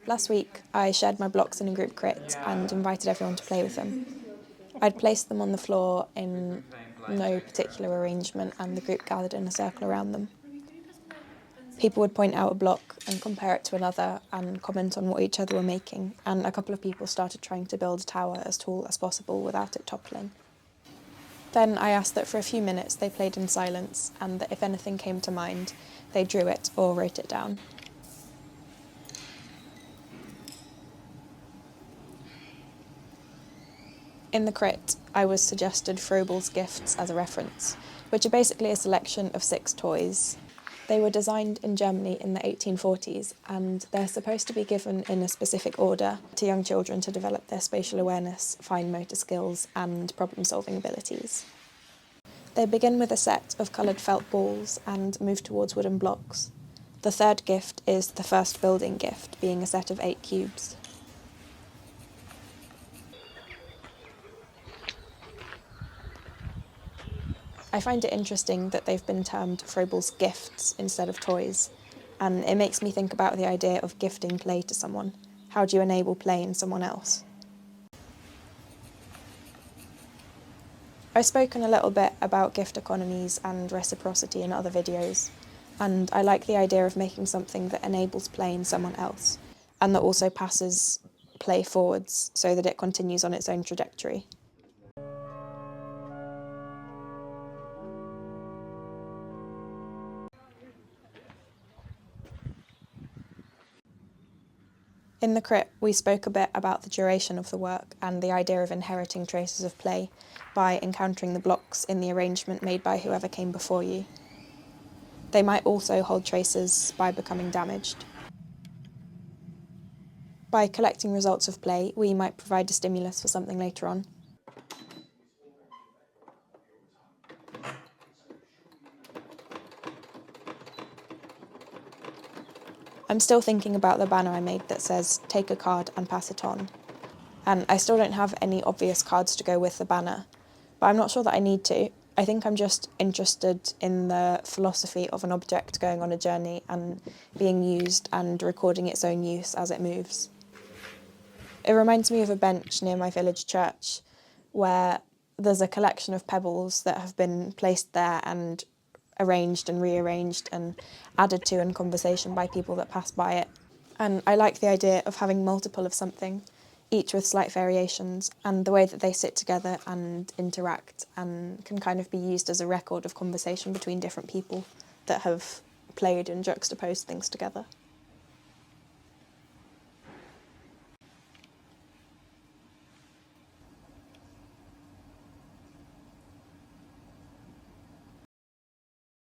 Last week, I shared my blocks in a group crit and invited everyone to play with them. I'd placed them on the floor in no particular arrangement, and the group gathered in a circle around them. People would point out a block and compare it to another and comment on what each other were making, and a couple of people started trying to build a tower as tall as possible without it toppling. Then I asked that for a few minutes they played in silence, and that if anything came to mind, they drew it or wrote it down. In the crit, I was suggested Froebel's gifts as a reference, which are basically a selection of 6 toys. They were designed in Germany in the 1840s, and they're supposed to be given in a specific order to young children to develop their spatial awareness, fine motor skills, and problem-solving abilities. They begin with a set of coloured felt balls and move towards wooden blocks. The third gift is the first building gift, being a set of 8 cubes. I find it interesting that they've been termed Froebel's gifts instead of toys, and it makes me think about the idea of gifting play to someone. How do you enable play in someone else? I've spoken a little bit about gift economies and reciprocity in other videos, and I like the idea of making something that enables play in someone else, and that also passes play forwards so that it continues on its own trajectory. In the crit, we spoke a bit about the duration of the work and the idea of inheriting traces of play by encountering the blocks in the arrangement made by whoever came before you. They might also hold traces by becoming damaged. By collecting results of play, we might provide a stimulus for something later on. I'm still thinking about the banner I made that says, "Take a card and pass it on." And I still don't have any obvious cards to go with the banner, but I'm not sure that I need to. I think I'm just interested in the philosophy of an object going on a journey and being used and recording its own use as it moves. It reminds me of a bench near my village church where there's a collection of pebbles that have been placed there and arranged and rearranged and added to in conversation by people that pass by it. And I like the idea of having multiple of something, each with slight variations, and the way that they sit together and interact and can kind of be used as a record of conversation between different people that have played and juxtaposed things together.